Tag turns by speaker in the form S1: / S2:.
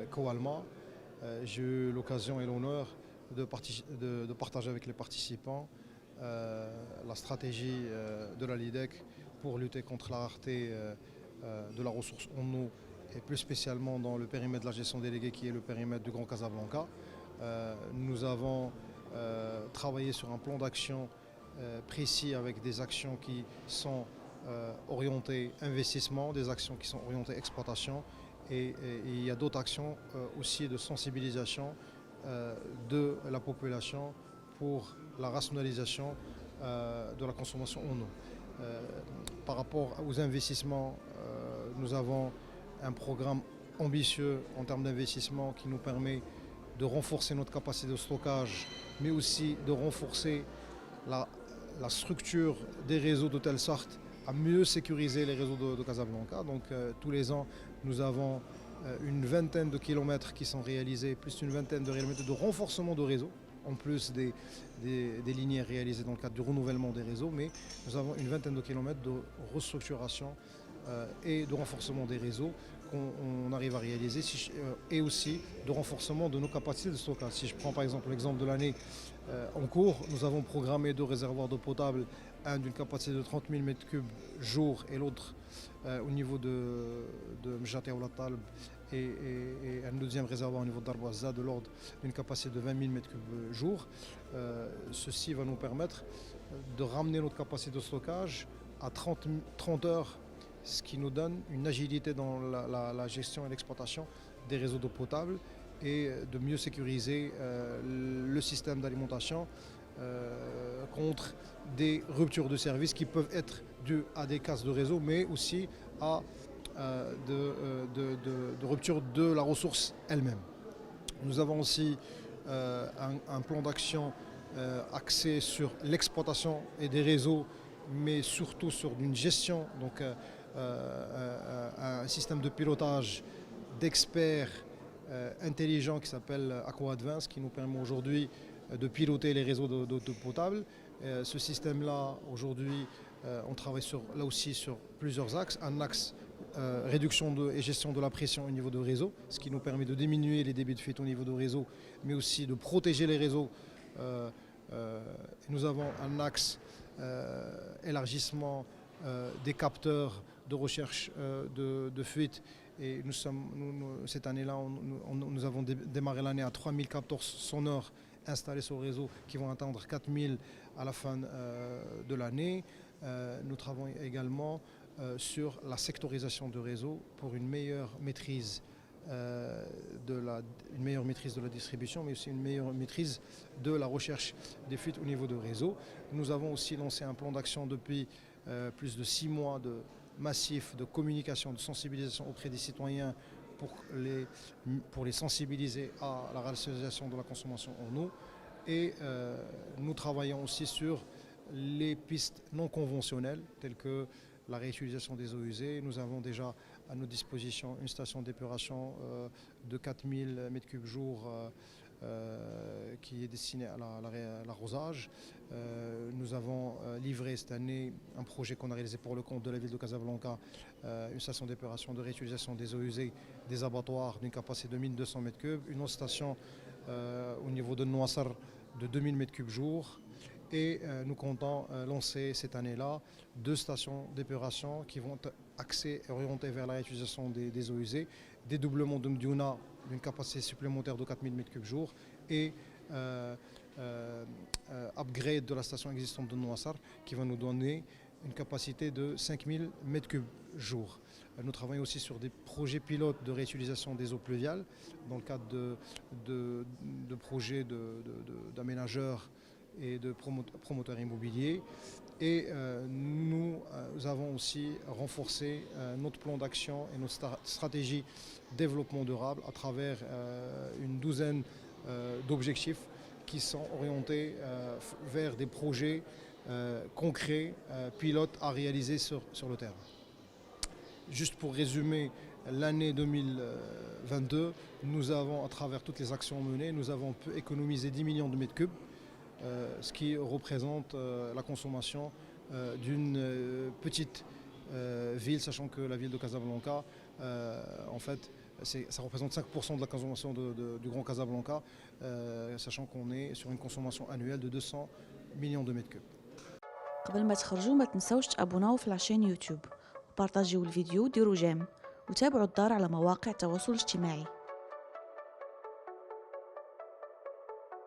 S1: Coalma. J'ai eu l'occasion et l'honneur de partager avec les participants la stratégie de la LIDEC pour lutter contre la rareté de la ressource en eau et plus spécialement dans le périmètre de la gestion déléguée qui est le périmètre du Grand Casablanca. Nous avons travaillé sur un plan d'action précis avec des actions qui sont orientées investissement, des actions qui sont orientées exploitation et il y a d'autres actions aussi de sensibilisation de la population pour la rationalisation de la consommation en eau. Par rapport aux investissements, nous avons un programme ambitieux en termes d'investissement qui nous permet de renforcer notre capacité de stockage, mais aussi de renforcer la structure des réseaux de telle sorte à mieux sécuriser les réseaux de Casablanca. Donc tous les ans, nous avons une vingtaine de kilomètres qui sont réalisés, plus une vingtaine de kilomètres de renforcement de réseaux, en plus des lignes réalisées dans le cadre du renouvellement des réseaux, mais nous avons une vingtaine de kilomètres de restructuration et de renforcement des réseaux qu'on arrive à réaliser et aussi de renforcement de nos capacités de stockage. Si je prends par exemple l'exemple de l'année en cours, nous avons programmé 2 réservoirs d'eau potable, un d'une capacité de 30 000 m3 jour et l'autre au niveau de Mjati Oula Talb et un deuxième réservoir au niveau d'Arbouazza de l'ordre d'une capacité de 20 000 m3 jour. Ceci va nous permettre de ramener notre capacité de stockage à 30 heures, ce qui nous donne une agilité dans la gestion et l'exploitation des réseaux d'eau potable et de mieux sécuriser le système d'alimentation contre des ruptures de service qui peuvent être dues à des casses de réseau, mais aussi à de rupture de la ressource elle-même. Nous avons aussi un plan d'action axé sur l'exploitation et des réseaux, mais surtout sur une gestion, donc un système de pilotage d'experts intelligents qui s'appelle Aqua Advance, qui nous permet aujourd'hui de piloter les réseaux d'eau potable. Ce système-là, aujourd'hui, on travaille là aussi sur plusieurs axes. Un axe réduction et gestion de la pression au niveau de réseau, ce qui nous permet de diminuer les débits de fuite au niveau de réseau, mais aussi de protéger les réseaux. Nous avons un axe élargissement des capteurs de recherche de fuite. Et cette année-là, nous avons démarré l'année à 3000 capteurs sonores installés sur le réseau qui vont atteindre 4000 à la fin de l'année. Nous travaillons également sur la sectorisation de réseau pour une meilleure maîtrise de la distribution, mais aussi une meilleure maîtrise de la recherche des fuites au niveau de réseau. Nous avons aussi lancé un plan d'action depuis plus de 6 mois de massif de communication, de sensibilisation auprès des citoyens pour les sensibiliser à la rationalisation de la consommation en eau. Et nous travaillons aussi sur les pistes non conventionnelles telles que la réutilisation des eaux usées. Nous avons déjà à nos dispositions une station d'épuration de 4000 m3 jour qui est destinée à l'arrosage. Nous avons livré cette année un projet qu'on a réalisé pour le compte de la ville de Casablanca, une station d'épuration de réutilisation des eaux usées des abattoirs d'une capacité de 1200 m3, une autre station au niveau de Noissar de 2000 m3 jour. Et nous comptons lancer cette année-là 2 stations d'épuration qui vont être axées et orientées vers la réutilisation des eaux usées, dédoublement de Mdiouna d'une capacité supplémentaire de 4000 m3 jour et upgrade de la station existante de Noissar qui va nous donner une capacité de 5000 m3 jour. Nous travaillons aussi sur des projets pilotes de réutilisation des eaux pluviales dans le cadre de projets d'aménageurs et de promoteurs immobiliers. Et nous avons aussi renforcé notre plan d'action et notre stratégie développement durable à travers une douzaine d'objectifs qui sont orientés vers des projets concrets, pilotes à réaliser sur le terrain. Juste pour résumer l'année 2022, nous avons, à travers toutes les actions menées, nous avons pu économiser 10 millions de mètres cubes, ce qui représente la consommation d'une petite ville, sachant que la ville de Casablanca, en fait, Ça représente 5% de la consommation du Grand Casablanca, sachant qu'on est sur une consommation annuelle de 200 millions de mètres cubes.
S2: قبل ما تخرجوا ما تنسوش تابوناو في لاشين يوتيوب وبارطاجيو الفيديو وديروا جيم وتابعوا الدار على مواقع التواصل الاجتماعي.